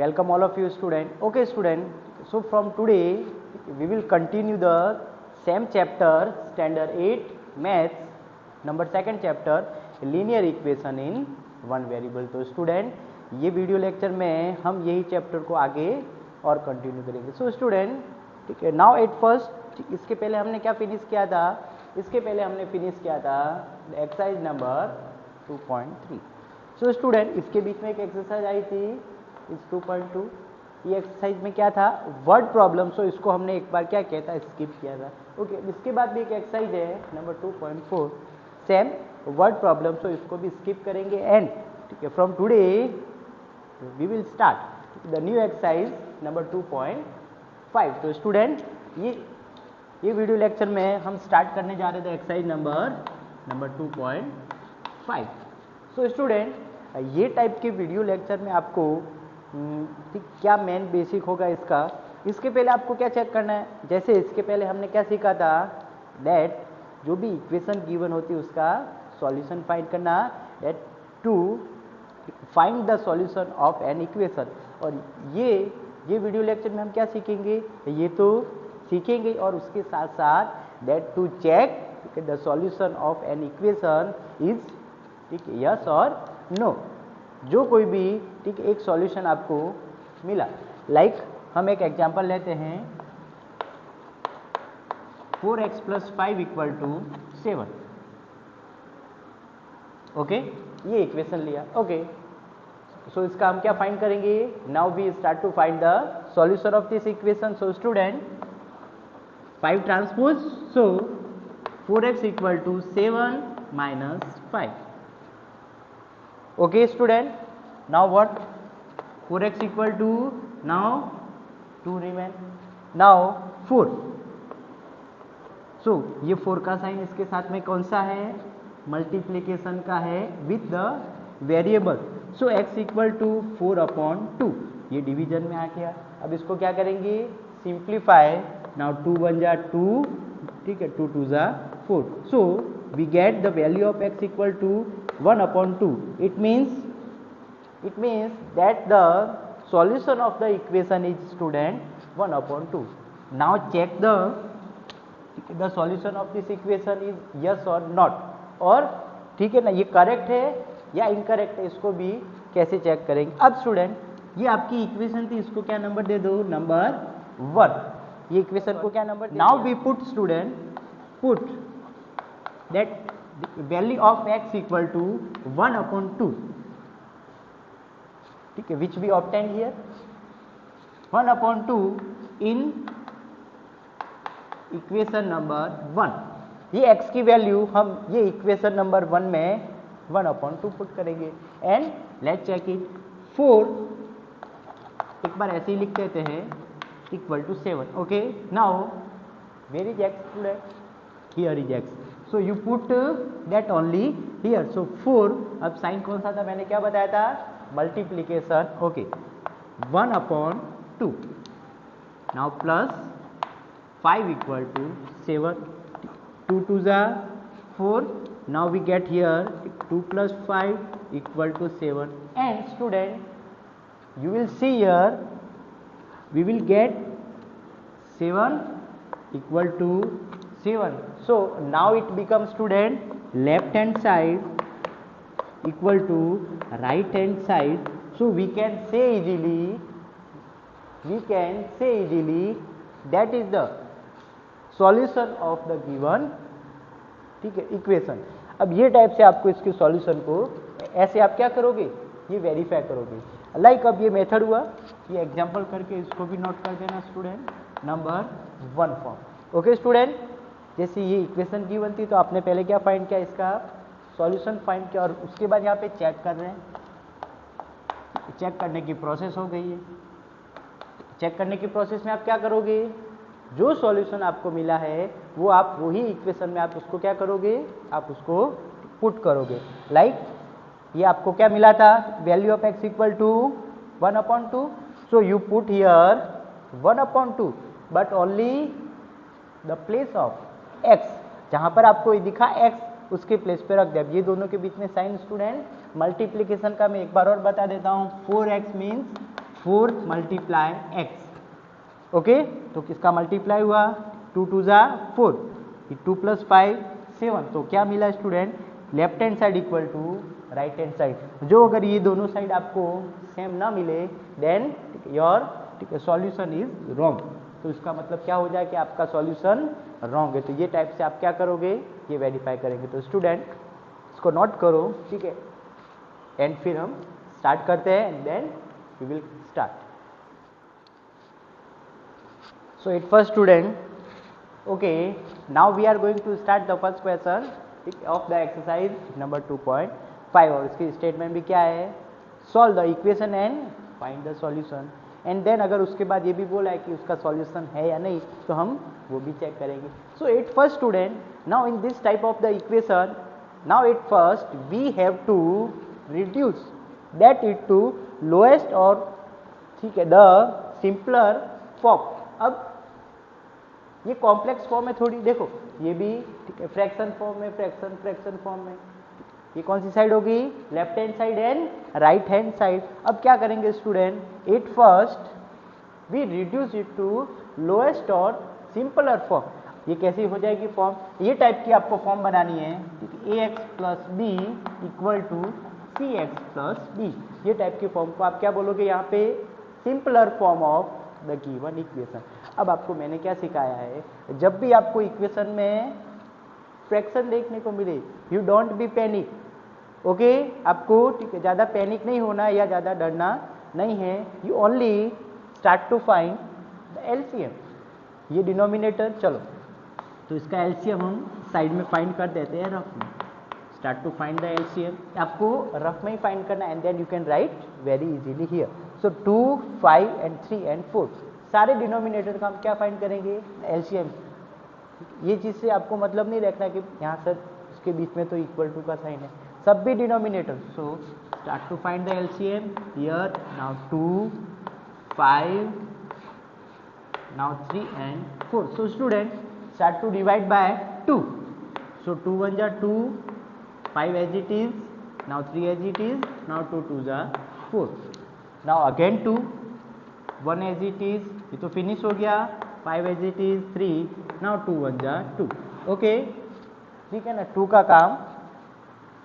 welcome all of you student. Okay student, so from today we will continue the same chapter standard 8 maths number second chapter linear equation in one variable. तो student ये video lecture में हम यही chapter को आगे और continue करेंगे. So student ठीक है, नाउ एट फर्स्ट इसके पहले हमने क्या फिनिश किया था, इसके पहले हमने फिनिश किया था एक्सरसाइज नंबर 2.3. सो स्टूडेंट इसके बीच में एक एक्सरसाइज आई थी इस 2.2. ये एक्सरसाइज में क्या था, वर्ड प्रॉब्लम. सो इसको हमने एक बार क्या किया था, स्किप किया था. ओके इसके बाद भी एक एक्सरसाइज है number 2.4 same word problem. So इसको भी स्किप करेंगे एंड ठीक है from today we will start the new exercise number 2.5. तो स्टूडेंट ये वीडियो लेक्चर में हम स्टार्ट करने जा रहे थे एक्सरसाइज नंबर 2.5. सो स्टूडेंट ये टाइप के वीडियो लेक्चर में आपको ठीक क्या मेन बेसिक होगा इसका. इसके पहले आपको क्या चेक करना है, जैसे इसके पहले हमने क्या सीखा था दैट जो भी इक्वेशन गिवन होती है उसका सॉल्यूशन फाइंड करना, that to find the solution of an equation. और ये वीडियो लेक्चर में हम क्या सीखेंगे, ये तो सीखेंगे और उसके साथ साथ that to check the solution of an equation is ठीक है यस और नो. जो कोई भी ठीक एक सॉल्यूशन आपको मिला, लाइक हम एक एग्जांपल लेते हैं 4x + 5 = 7. ओके ये इक्वेशन लिया. ओके सो इसका हम क्या फाइंड करेंगे, now we start to find the solution of this equation. So student 5 transpose, so 4x = 7 - 5. Okay student, now what, 4x = now 2 remain, now 4. so ये 4 का साइन इसके साथ में कौन सा है, मल्टीप्लिकेशन का है with the variable. So x = 4/2. ये डिवीजन में आ गया. अब इसको क्या करेंगे, सिंप्लीफाई. नाउ 2 × 1 = 2 ठीक है, 2 × 2 = 4. सो we get the value of x = 1/2. It means that the solution of the equation is student 1/2. Now check the solution of this equation is yes or not. और ठीक है ना, ये करेक्ट है या इनकरेक्ट है, इसको भी कैसे चेक करेंगे. अब स्टूडेंट ये आपकी इक्वेशन थी, इसको क्या नंबर दे दो, नंबर 1. ये इक्वेशन को क्या number, now we put student put that value of x = 1/2 ठीक है, which we obtained here 1/2 in equation number 1. ये x की वैल्यू हम ये इक्वेशन नंबर 1 में 1/2 पुट करेंगे एंड लेट्स चेक इट. 4 एक बार ऐसे ही लिख देते हैं =7. Okay now where is x student, here is x. So you put that only here. So 4, अब साइन कौन सा था, मैंने क्या बताया था, multiplication. Okay 1/2. Now plus 5 = 7. 2 × 2 = 4. Now we get here 2 + 5 = 7. And student you will see here we will get 7 = 7. So now it becomes student left hand side equal to right hand side. So we can say easily that is the solution of the given ठीक है equation. अब ये type से आपको इसके solution को ऐसे आप क्या करोगे, ये वेरीफाई करोगे. लाइक अब ये मेथड हुआ, ये एग्जांपल करके इसको भी नोट कर देना student, number 1 form. Okay student, जैसे ये इक्वेशन गिवन थी तो आपने पहले क्या फाइंड किया, इसका सॉल्यूशन फाइंड किया और उसके बाद यहाँ पे चेक कर रहे हैं. चेक करने की प्रोसेस हो गई है. चेक करने की प्रोसेस में आप क्या करोगे, जो सॉल्यूशन आपको मिला है वो आप वही इक्वेशन में आप उसको क्या करोगे, आप उसको पुट करोगे. लाइक ये आपको क्या मिला था, value of x = 1/2. So you put here 1/2 but only the place of x, जहां पर आपको ये दिखा x उसके प्लेस पे रख दिया. ये दोनों के बीच में साइन स्टूडेंट मल्टीप्लिकेशन का मैं एक बार और बता देता हूं. 4x means 4 multiply x. Okay, तो किसका मल्टीप्लाई हुआ, 2 2 जा 4, 2 + 5 7। तो क्या मिला student, left hand side equal to right hand side. जो अगर ये दोनों साइड आपको सेम ना मिले then your solution is wrong. तो इसका मतलब क्या हो जाए कि आपका सॉल्यूशन रॉन्ग है। तो ये टाइप से आप क्या करोगे, ये वेरीफाई करेंगे। तो स्टूडेंट इसको नोट करो, ठीक है, एंड फिर हम स्टार्ट करते हैं and then we will start. So it first student, okay, now we are going to start the first question of the exercise number 2.5। और इसकी स्टेटमेंट भी क्या है, solve the equation and find the solution. And then अगर उसके बाद ये भी बोला है कि उसका सॉल्यूशन है या नहीं तो हम वो भी चेक करेंगे। So at first student, now in this type of the equation, now at first we have to reduce that it to lowest और, ठीक है, द सिंपलर फॉर्म। अब ये कॉम्प्लेक्स फॉर्म है थोड़ी, देखो ये भी, ठीक है, फ्रैक्शन फॉर्म में, फ्रैक्शन फॉर्म में। ये कौन सी साइड होगी, left hand side and right hand side. अब क्या करेंगे student, at first we reduce it to lowest or simpler form. ये कैसी हो जाएगी फॉर्म, ये टाइप की आपको फॉर्म बनानी है, ax + b = cx + b। ये टाइप की फॉर्म को आप क्या बोलोगे यहाँ पे, simpler form of the given equation. अब आपको मैंने क्या सिखाया है, जब भी आपको इक्वेशन में फ्रैक्शन देखने को मिले, you don't be panic. Okay, आपको, ठीक है, ज़्यादा पैनिक नहीं होना या ज़्यादा डरना नहीं है। You only start to find the LCM. ये डिनोमिनेटर, चलो तो इसका एलसीएम हम साइड में फाइंड कर देते हैं रफ में। Start to find the LCM, आपको रफ में ही फाइंड करना and then you can write very easily here. So 2 5 and 3 and 4 सारे डिनोमिनेटर का हम क्या फाइंड करेंगे, एलसीएम। ये चीज़ से आपको मतलब नहीं रखना कि यहाँ सर इसके बीच में तो इक्वल टू का साइन है, सब भी denominator. So start to find the LCM here. Now 2 5 now 3 and 4। So student start to divide by 2। So 2 1 जा 2, 5 as it is, now 3 as it is, now 2 2 जा 4, now again 2, 1 as it is, ये तो finish हो गया, 5 as it is, 3, now 2 1 जा 2। Okay, ठीक है ना, 2 का काम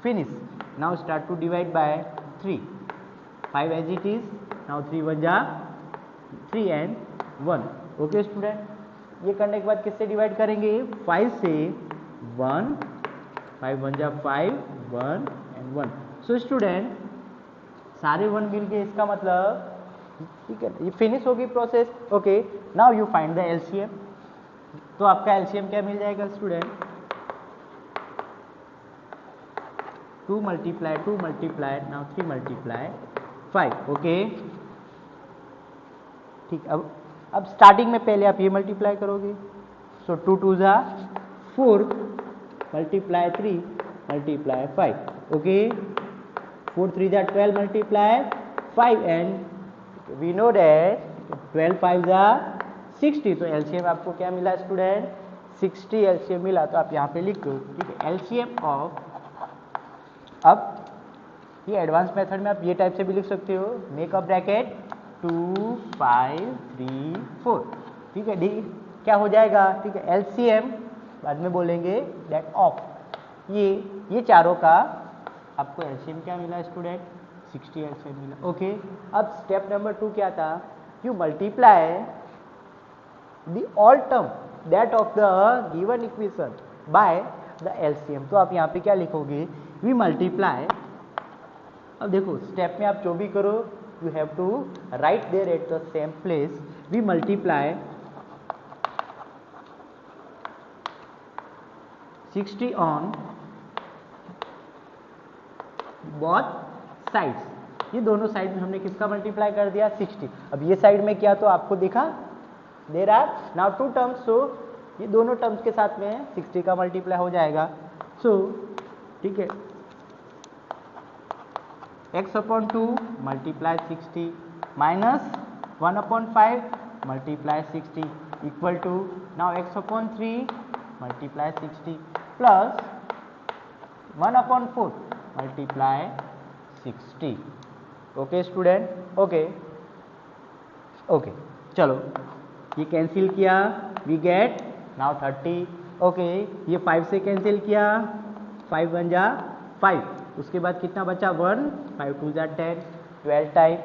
finish. Now start to divide by 3, 5 as it is, now 3 1 जा 3 and 1। ओके स्टूडेंट, ये करने के बाद किससे डिवाइड करेंगे, 5 से 1, 5 1 जा 5, 1 and 1। सो स्टूडेंट सारे 1 मिल गए, इसका मतलब, ठीक है, ये फिनिश होगी process. Okay, now you find the LCM. तो आपका एलसीएम क्या मिल जाएगा स्टूडेंट, 2 × 2 × नाउ 3 × 5। ओके, ठीक। अब स्टार्टिंग में पहले आप ये मल्टीप्लाई करोगे। सो 2 2 जा 4 × 3 × 5। ओके, 4 3 जा 12 × 5 एंड वी नो दैट 12 5 जा 60। तो एलसीएम आपको क्या मिला स्टूडेंट, 60 एलसीएम मिला। तो आप यहाँ पे लिख दो, ठीक है, एलसीएम ऑफ। अब ये एडवांस मेथड में आप ये टाइप से भी लिख सकते हो, मेक अ ब्रैकेट 2 5 3 4, ठीक है, डी क्या हो जाएगा, ठीक है, एलसीएम बाद में बोलेंगे दैट ऑफ ये चारों का आपको एलसीएम क्या मिला स्टूडेंट, 60 एलसीएम मिला। ओके, अब स्टेप नंबर 2 क्या था, you multiply the all term that of the given equation by the LCM. तो आप यहाँ पे क्या लिखोगे, वी मल्टीप्लाई। अब देखो स्टेप में आप जो भी करो you have to write there at the same place. We multiply 60 on both sides. ये दोनों साइड में हमने किसका मल्टीप्लाई कर दिया, 60। अब ये साइड में क्या, तो आपको दिखा देर आर नाउ 2 टर्म्स। सो ये दोनों टर्म्स के साथ में 60 का मल्टीप्लाई हो जाएगा। सो ठीक है, x/2 multiply 60 minus 1/5 multiply 60 equal to now x/3 multiply 60 plus 1/4 multiply 60। Okay student, okay. Okay चलो ये कैंसिल किया, वी गेट नाउ 30। ओके ये 5 से कैंसिल किया, 5 1 जा 5, उसके बाद कितना बचा 1, 5 2 जा 10, 12 टाइम,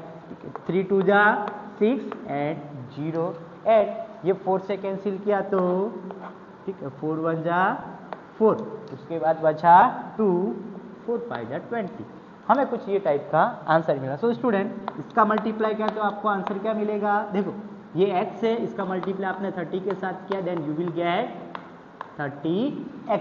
3 2 जा 6 एंड 0 एंड ये 4 से कैंसिल किया तो ठीक है 4 1 जा 4, उसके बाद बचा 2, 4 5 जा 20। हमें कुछ ये टाइप का आंसर मिला। सो स्टूडेंट इसका मल्टीप्लाई किया तो आपको आंसर क्या मिलेगा, देखो ये x है, इसका मल्टीप्लाई आपने 30 के साथ किया, then you will get 30x,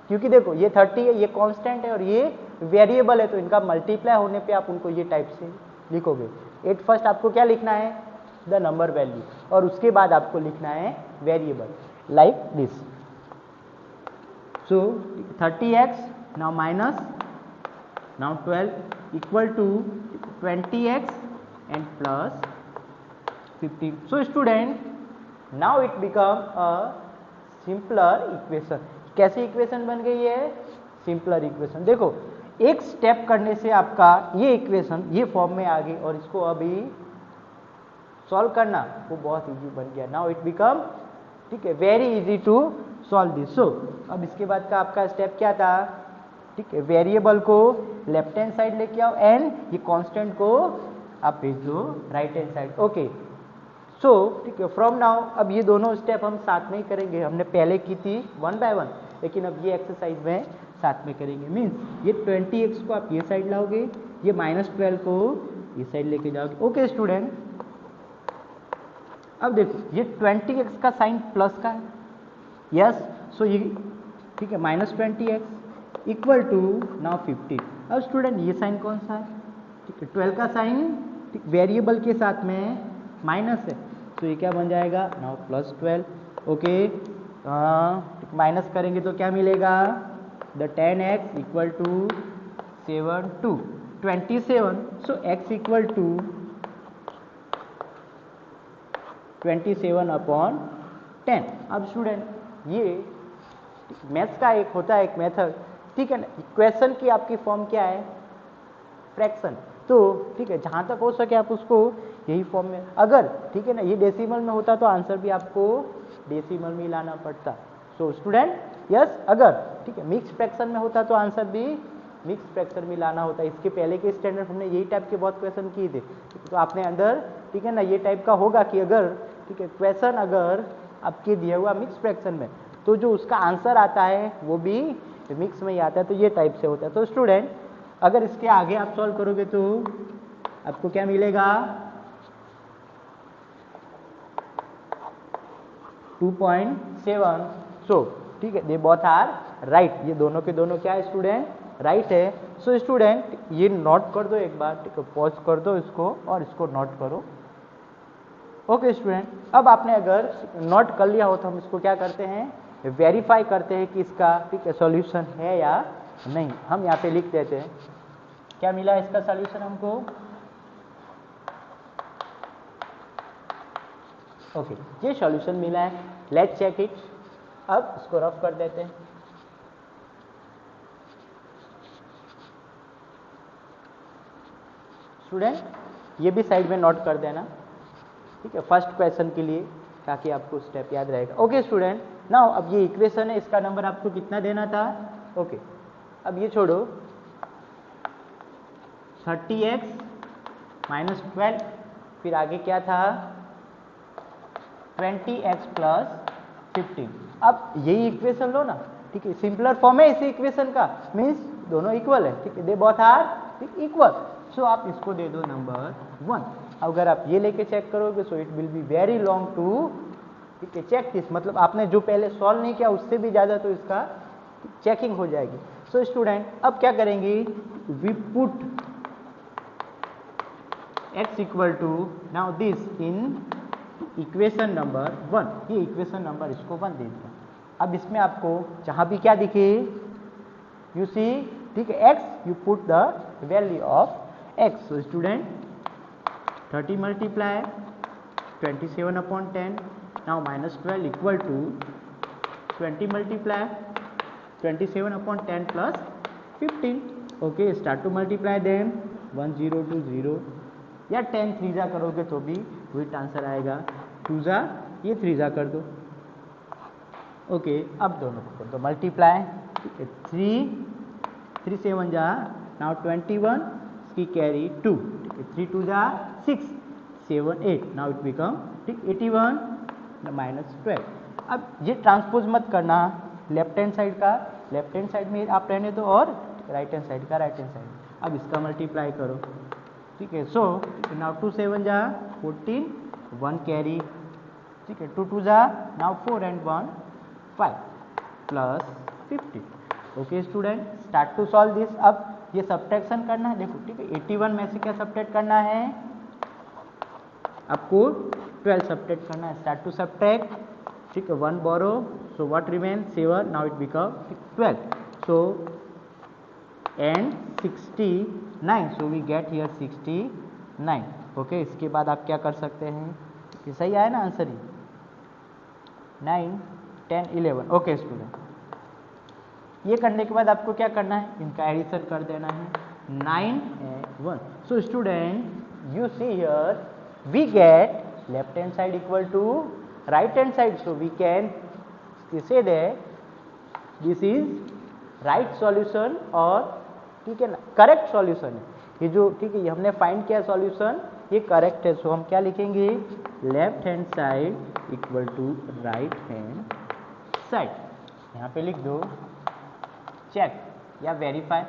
क्योंकि देखो ये 30 है, ये कांस्टेंट है और ये वेरिएबल है, तो इनका मल्टीप्लाई होने पे आप उनको ये टाइप से लिखोगे। एट फर्स्ट आपको क्या लिखना है, द नंबर वैल्यू, और उसके बाद आपको लिखना है variable like this. So 30x now minus now 12 equal to 20x and plus 15. So student now it become a simpler equation। कैसी इक्वेशन बन गई है, सिंपलर इक्वेशन। देखो एक स्टेप करने से आपका ये इक्वेशन ये फॉर्म में आ गई और इसको अभी सॉल्व करना वो बहुत इजी बन गया। नाउ इट बिकम ठीक है very easy to solve this. So अब इसके बाद का आपका स्टेप क्या था, ठीक है वेरिएबल को लेफ्ट हैंड साइड लेके आओ एंड ये कांस्टेंट को आप भेज दो right hand side. Okay so ठीक है फ्रॉम नाउ अब ये दोनों स्टेप हम साथ में ही करेंगे, हमने पहले की थी 1 बाय 1, लेकिन अब ये एक्सरसाइज में साथ में करेंगे। मीन्स ये 20x को आप ये साइड लाओगे, ये -12 को ये साइड लेके जाओगे। ओके स्टूडेंट अब देखो ये 20x का साइन प्लस का है, यस, सो ये ठीक है -20x इक्वल टू नाउ 15। अब स्टूडेंट ये साइन कौन सा है, ठीक है 12 का साइन ठीक वेरिएबल के साथ में माइनस है, तो ये क्या बन जाएगा नाउ +12। ओके माइनस करेंगे तो क्या मिलेगा, the 10x equal to 7 2 27, so x equal to 27/10। अब स्टूडेंट ये मैथ्स का एक होता है एक मेथड, ठीक है ना, इक्वेशन की आपकी फॉर्म क्या है फ्रैक्शन, तो ठीक है जहाँ तक हो सके आप उसको यही फॉर्म में, अगर ठीक है ना ये डेसिमल में होता तो आंसर भी आपको डेसिमल में लाना पड़ता। सो स्टूडेंट यस अगर ठीक है मिक्स फ्रैक्शन में होता तो आंसर भी मिक्स फ्रैक्शन में लाना होता। इसके पहले के स्टैंडर्ड हमने यही टाइप के बहुत क्वेश्चन किए थे, तो आपने अंदर ठीक है ना ये टाइप का होगा कि अगर ठीक है क्वेश्चन अगर आपके दिया हुआ मिक्स फ्रैक्शन में तो जो उसका आंसर आता है वो भी मिक्स में ही आता है, तो ये टाइप से होता है। तो स्टूडेंट अगर इसके आगे आप सॉल्व करोगे तो आपको क्या मिलेगा 2.7। सो ठीक है दे बोथ आर राइट, ये दोनों के दोनों क्या है स्टूडेंट राइट है। सो स्टूडेंट ये नोट कर दो एक बार, ठीक है पॉज कर दो इसको और इसको नोट करो। ओके स्टूडेंट अब आपने अगर नोट कर लिया हो तो हम इसको क्या करते हैं वेरीफाई करते हैं कि इसका ठीक है सॉल्यूशन है या नहीं। हम यहाँ पे लिख देते हैं क्या मिला इसका सॉल्यूशन हमको। ओके ये सॉल्यूशन मिला है, लेट्स चेक इट। अब इसको रफ कर देते हैं। स्टूडेंट ये भी साइड में नोट कर देना, ठीक है फर्स्ट क्वेश्चन के लिए, ताकि आपको स्टेप याद रहेगा। ओके स्टूडेंट नाउ अब ये इक्वेशन है, इसका नंबर आपको कितना देना था। ओके अब ये छोड़ो 30x -12, फिर आगे क्या था 20x + 15। अब यही इक्वेशन लो ना, ठीक है सिंपलर फॉर्म है इसी इक्वेशन का, मीन्स दोनों इक्वल है, ठीक है दे बोथ आर इक्वल। सो आप इसको दे दो नंबर 1। अगर आप ये लेके चेक करोगे so it will be very long to ठीक है चेक दिस, मतलब आपने जो पहले सॉल्व नहीं किया उससे भी ज़्यादा तो इसका चेकिंग हो जाएगी। सो स्टूडेंट अब क्या करेंगे we put x equal to now this in equation number 1, ये इक्वेशन नंबर इसको 1 दे दिया। अब इसमें आपको जहाँ भी क्या दिखे यू सी ठीक है x you put the value of x। So student 30 multiply 27/10 now -12 equal to 20 multiply 27/10 plus 15। okay start to multiply them 1 0 2 0 या 10 3 जा करोगे तो भी विथ आंसर आएगा 2 जा ये 3 जा कर दो। ओके अब दोनों को कर दो मल्टीप्लाई, ठीक है 3 7 जा नाउ 21 इसकी कैरी 2, ठीक है 3 2 जा 6 7 8 नाउ इट बिकम ठीक 81 माइनस 12। अब ये ट्रांसपोज मत करना लेफ्ट हैंड साइड का लेफ्ट हैंड साइड में आप रहने दो और राइट हैंड साइड का राइट हैंड साइड। अब इसका मल्टीप्लाई करो, ठीक है सो नाउ 2 7 जा 14 1 कैरी, ठीक है 2 2 जा now 4 and 1 5 plus 50। Okay student start to solve this. अब ये सब्ट्रैक्शन करना है, देखो ठीक है 81 में से क्या सब्ट्रैक्ट करना है आपको 12 सब्ट्रैक्ट करना है। स्टार्ट टू सब्ट्रैक्ट, ठीक है 1 borrow so what remain 7 now it become 12 so and 69 so we get here 69। Okay इसके बाद आप क्या कर सकते हैं कि सही आया ना आंसर ही 9 10 11। ओके स्टूडेंट ये करने के बाद आपको क्या करना है इनका एडिशन कर देना है 9 and 1। So student you see here we get left hand side equal to right hand side, so we can say that this is right solution और ठीक है ना करेक्ट सॉल्यूशन है ये जो ठीक है हमने फाइंड किया सॉल्यूशन ये करेक्ट है। सो हम क्या लिखेंगे left hand side equal to right hand side, यहाँ पे लिख दो चेक या वेरीफाई,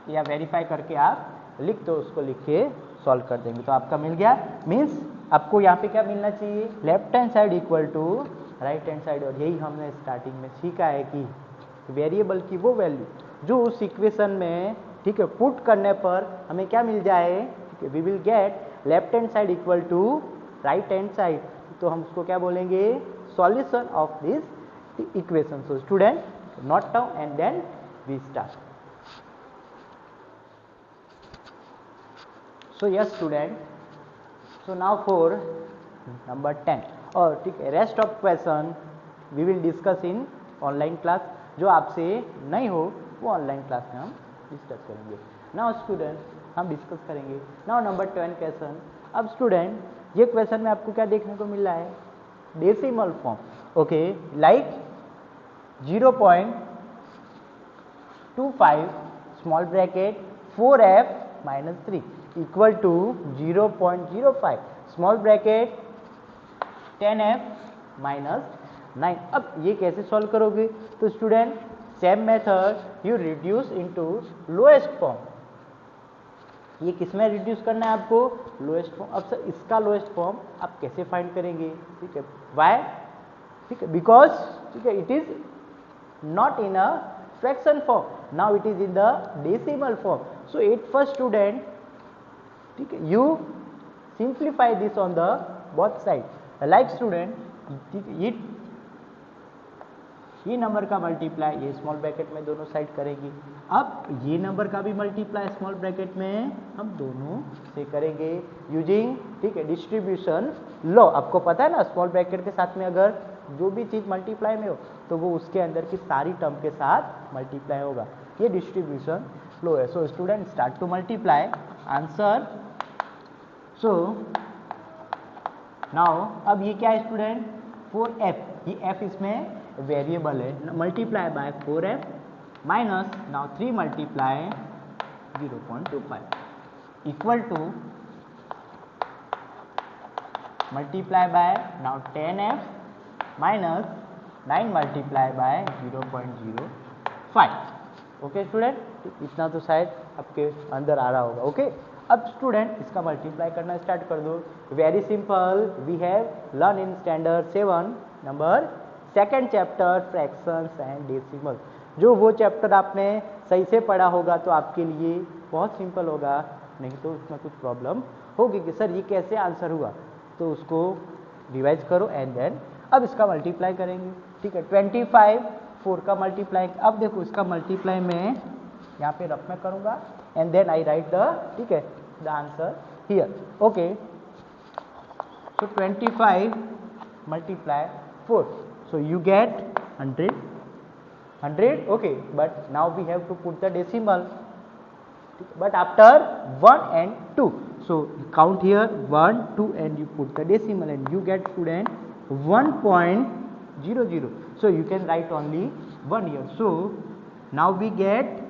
या वेरीफाई करके आप लिख दो उसको लिख के सॉल्व कर देंगे तो आपका मिल गया। मीन्स आपको यहाँ पे क्या मिलना चाहिए left hand side equal to right hand side. और यही हमने स्टार्टिंग में सीखा है कि वेरिएबल की वो वैल्यू जो उस इक्वेशन में ठीक है पुट करने पर हमें क्या मिल जाए, ठीक है we will get left hand side equal to right hand side, तो हम उसको क्या बोलेंगे solution of this equation. So student note down and then we start. So yes student so now for number 10 और ठीक है rest of question we will discuss in online class, जो आपसे नहीं हो वो ऑनलाइन क्लास में हम डिस्कस करेंगे। नाउ स्टूडेंट हम डिस्कस करेंगे नाउ नंबर 10 क्वेश्चन। अब स्टूडेंट ये क्वेश्चन में आपको क्या देखने को मिल रहा है decimal form, okay like 0.25 small bracket 4f minus 3 equal to 0.05 small bracket 10f minus 9। अब ये कैसे सॉल्व करोगे तो student same method you reduce into lowest form. ये किसमें रिड्यूस करना है आपको लोएस्ट फॉर्म। अब सर इसका लोएस्ट फॉर्म आप कैसे फाइंड करेंगे, ठीक है वाई, ठीक है बिकॉज ठीक है it is not in a fraction form now it is in the decimal form. So at first student ठीक है you simplify this on the both side like student ठीक है ये नंबर का मल्टीप्लाई ये स्मॉल ब्रैकेट में दोनों side करेंगे। अब ये नंबर का भी मल्टीप्लाई स्मॉल ब्रैकेट में हम दोनों से करेंगे यूजिंग ठीक है डिस्ट्रीब्यूशन लॉ। आपको पता है ना स्मॉल ब्रैकेट के साथ में अगर जो भी चीज़ मल्टीप्लाई में हो तो वो उसके अंदर की सारी टर्म के साथ मल्टीप्लाई होगा, ये डिस्ट्रीब्यूशन लॉ है। So student start to multiply answer. So now अब ये क्या है स्टूडेंट 4f, ये f इसमें वेरिएबल है multiply by 4f minus now 3 multiply 0.25 equal to multiply by now 10f minus 9 multiply by 0.05। Okay student इतना तो शायद आपके अंदर आ रहा होगा। ओके अब स्टूडेंट इसका मल्टीप्लाई करना स्टार्ट कर दो। Very simple we have learn in standard 7 number second chapter fractions and decimal. जो वो चैप्टर आपने सही से पढ़ा होगा तो आपके लिए बहुत सिंपल होगा, नहीं तो उसमें कुछ प्रॉब्लम होगी कि सर ये कैसे आंसर हुआ, तो उसको रिवाइज करो एंड देन अब इसका मल्टीप्लाई करेंगे। ठीक है 25 4 का मल्टीप्लाई। अब देखो इसका मल्टीप्लाई मैं यहाँ पे रफ में करूँगा and then I write the ठीक है the answer here. Okay so 25 multiply 4 so you get 100 okay but now we have to put the decimal but after 1 and 2 So you count here 1, 2 and you put the decimal and you get student 1.00. So you can write only 1 here. So now we get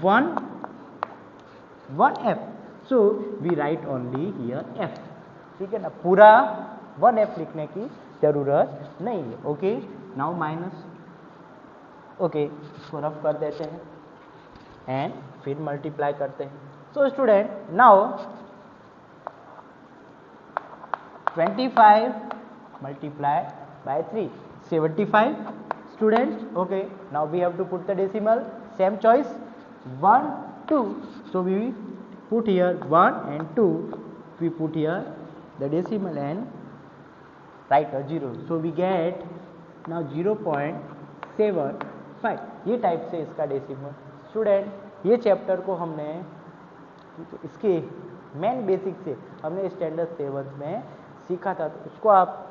1f. So we write only here f. ठीक है ना, पूरा 1f लिखने की जरूरत नहीं है. Okay, now minus. Okay, इसको रफ कर देते हैं एंड फिर मल्टीप्लाई करते हैं. सो student, now 25 multiply by 3, 75 students. Okay, now we have to put the decimal, same choice, 1, 2. So we put here 1 and 2, we put here the decimal and write a 0. So we get now 0.75. ये type से इसका decimal. Student, ये chapter को हमने इसके main basic से हमने standard 7 में सीखा था, तो उसको आप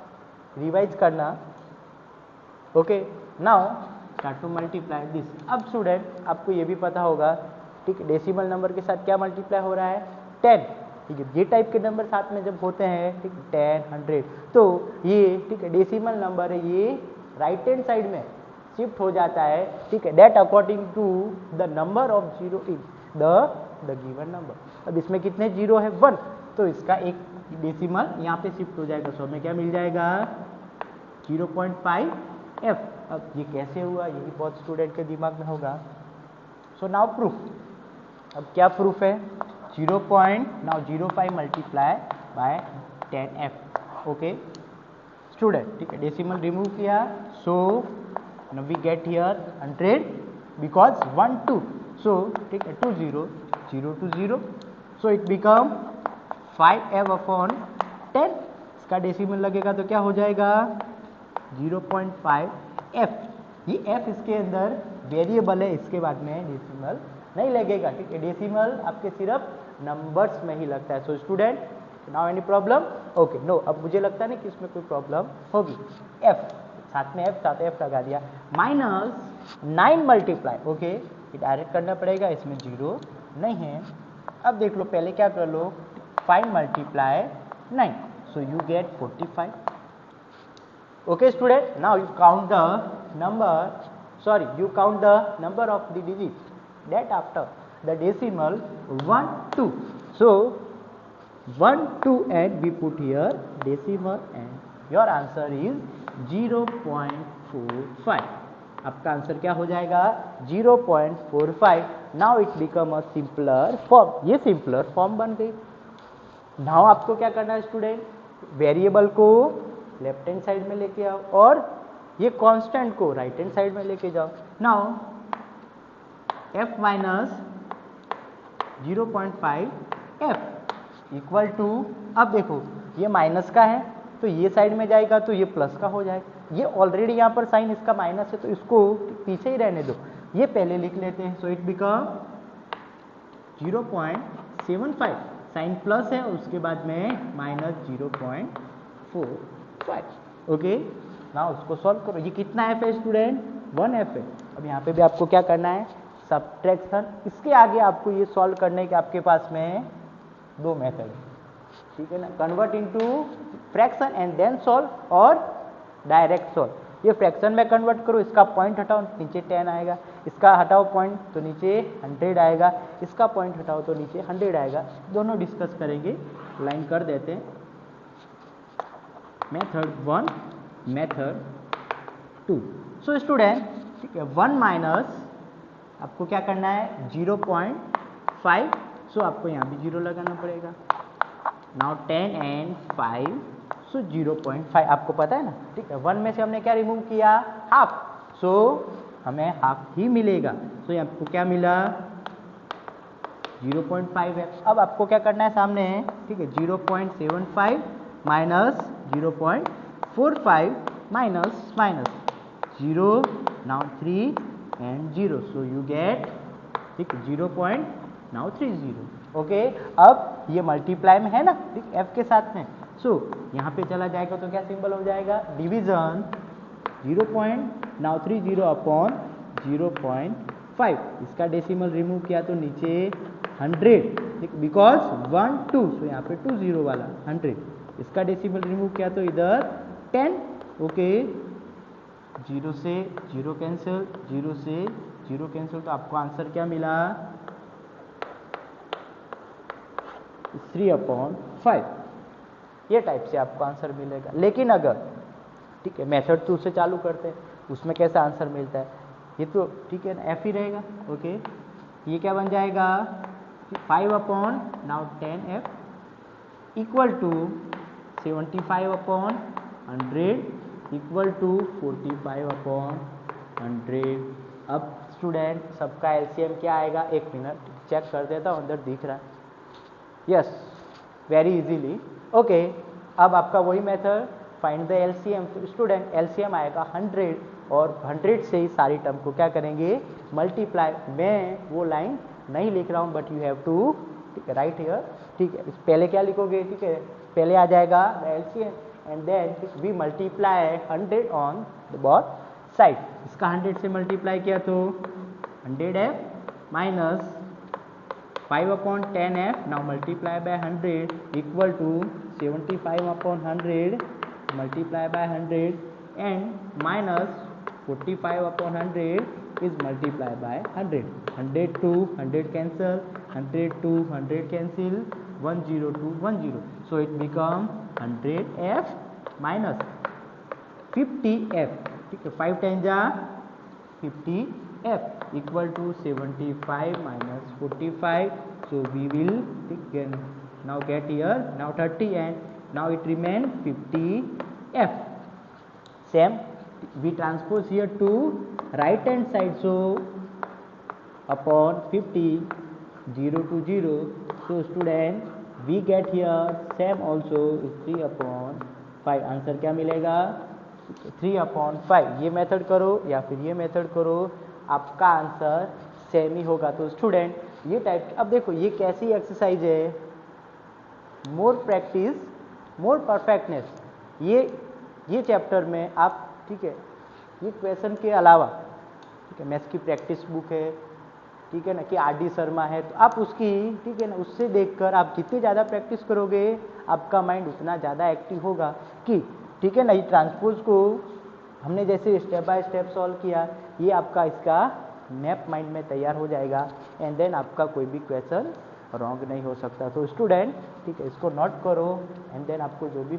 रिवाइज करना. Okay, now start to multiply this. अब स्टूडेंट, आपको ये भी पता होगा, ठीक है, डेसिमल नंबर के साथ क्या मल्टीप्लाई हो रहा है, 10. ठीक है, ये टाइप के नंबर साथ में जब होते हैं, ठीक, 10, 100, तो ये, ठीक है, डेसिमल नंबर है, ये राइट हैंड साइड में शिफ्ट हो जाता है. ठीक है, that according to the number of zero in the given number. अब इसमें कितने जीरो है, 1, तो इसका एक डेसिमल यहाँ पे शिफ्ट हो जाएगा. सो हमें क्या मिल जाएगा, 0.5f. अब ये कैसे हुआ, यही बहुत स्टूडेंट के दिमाग में होगा. So now proof. अब क्या प्रूफ है, 0.05 multiply by 10f. Okay student, ठीक है, डेसिमल रिमूव किया. So now we get here 100 because 1, 2. So ठीक है, 2 0, 0 to 0. So it become 5f upon 10. इसका डेसिमल लगेगा तो क्या हो जाएगा, 0.5f. ये f इसके अंदर वेरिएबल है, इसके बाद में डेसिमल नहीं लगेगा. ठीक है, डेसिमल आपके सिर्फ नंबर्स में ही लगता है. So student, now any problem, okay, no, अब मुझे लगता नहीं कि इसमें कोई प्रॉब्लम होगी. f साथ में f साथ f लगा दिया. -9 मल्टीप्लाई. ओके, ये डायरेक्ट करना पड़ेगा, इसमें 0 नहीं है. अब देख लो, पहले क्या कर लो, 5 multiply 9, so you get 45. Okay student, now you count the number of the digits that after the decimal 1, 2. So 1, 2 and we put here decimal and your answer is 0.45. आपका आंसर क्या हो जाएगा, 0.45. Now it become a simpler form. ये simpler form बन गई. Now आपको क्या करना है स्टूडेंट, वेरिएबल को लेफ्ट हैंड साइड में लेके आओ और ये कांस्टेंट को राइट हैंड साइड में लेके जाओ. Now f minus 0.5f equal to, अब देखो ये माइनस का है तो ये साइड में जाएगा तो ये प्लस का हो जाएगा. ये ऑलरेडी यहाँ पर साइन इसका माइनस है तो इसको पीछे ही रहने दो, ये पहले लिख लेते हैं. So it become 0.75. Sign plus है, उसके बाद में -0.45. ओके, ना उसको सॉल्व करो. ये कितना f है स्टूडेंट, 1f है. अब यहाँ पे भी आपको क्या करना है, सब्ट्रैक्शन. इसके आगे आपको ये सॉल्व करने के आपके पास में 2 मेथड है. ठीक है ना, convert into fraction and then solve or direct solve. ये फ्रैक्शन में कन्वर्ट करो, इसका पॉइंट हटाओ नीचे 10 आएगा, इसका हटाओ पॉइंट तो नीचे 100 आएगा, इसका पॉइंट हटाओ तो नीचे 100 आएगा. दोनों डिस्कस करेंगे. लाइन कर देते हैं. Method 1, method 2. सो स्टूडेंट, ठीक है, 1 माइनस आपको क्या करना है, 0.5. सो आपको यहाँ भी 0 लगाना पड़ेगा. नाउ 10 and 5, सो 0.5 आपको पता है ना. ठीक है, 1 में से हमने क्या रिमूव किया, हाफ. सो हमें हाफ ही मिलेगा. सो ये आपको क्या मिला, 0.5 है. अब आपको क्या करना है सामने, ठीक है, 0.75 minus 0.45 minus 0, now 3 and 0. So you get, ठीक, 0.30. ओके, अब ये मल्टीप्लाई में है ना, ठीक, f के साथ में. सो यहाँ पे चला जाएगा तो क्या सिंबल हो जाएगा, डिवीजन. 0.30 अपॉन 0.5. इसका डेसिमल रिमूव किया तो नीचे 100 ठीक, बिकॉज 1 2, सो यहाँ पे 2 0 वाला 100, इसका डेसिमल रिमूव किया तो इधर 10, ओके 0 से 0 कैंसिल, 0 से 0 कैंसिल, तो आपको आंसर क्या मिला 3/5, ये टाइप से आपको आंसर मिलेगा। लेकिन अगर ठीक है मेथड 2 से चालू करते हैं, उसमें कैसा आंसर मिलता है, ये तो ठीक है ना f ही रहेगा, ओके ये क्या बन जाएगा 5/10f equal to 75/100 equal to 45/100। अब स्टूडेंट सबका एलसीएम क्या आएगा, एक मिनट चेक कर देता हूँ, अंदर दिख रहा है, यस वेरी इजीली, ओके। अब आपका वही method find the LCM, student LCM आएगा 100 और 100 से ही सारी टर्म को क्या करेंगे मल्टीप्लाई। मैं वो लाइन नहीं लिख रहा हूँ but you have to write here, ठीक है। पहले क्या लिखोगे, ठीक है पहले आ जाएगा the LCM and then we multiply 100 on the both side. इसका 100 से मल्टीप्लाई किया तो 100f minus 5/10f, now multiply by 100 equal to 75/100 multiply by 100 and minus 45/100 is multiplied by 100. 100 to 100 cancel, 100 to 100 cancel, 10 to 10. So it become 100f minus 50f, ठीक है 5 10 जा 50f equal to 75 minus 45. So we will now get here now 30 and now it remain 50f. Same we transpose here to right hand side, so upon 50 0 to 0. So student we get here same also is 3/5. Answer क्या मिलेगा 3/5। ये method करो या फिर ये method करो, आपका answer same ही होगा। तो स्टूडेंट ये टाइप, अब देखो ये कैसी एक्सरसाइज है, मोर प्रैक्टिस मोर परफेक्टनेस। ये चैप्टर में आप ठीक है ये क्वेश्चन के अलावा ठीक है मैथ्स की प्रैक्टिस बुक है, ठीक है ना कि आर डी शर्मा है, तो आप उसकी ठीक है ना उससे देखकर आप जितनी ज़्यादा प्रैक्टिस करोगे आपका माइंड उतना ज़्यादा एक्टिव होगा कि ठीक है ना। ये ट्रांसपोज को हमने जैसे स्टेप बाय स्टेप सॉल्व किया, ये आपका इसका मैप माइंड में तैयार हो जाएगा एंड देन आपका कोई भी क्वेश्चन रॉन्ग नहीं हो सकता। तो स्टूडेंट ठीक है इसको नोट करो एंड देन आपको जो भी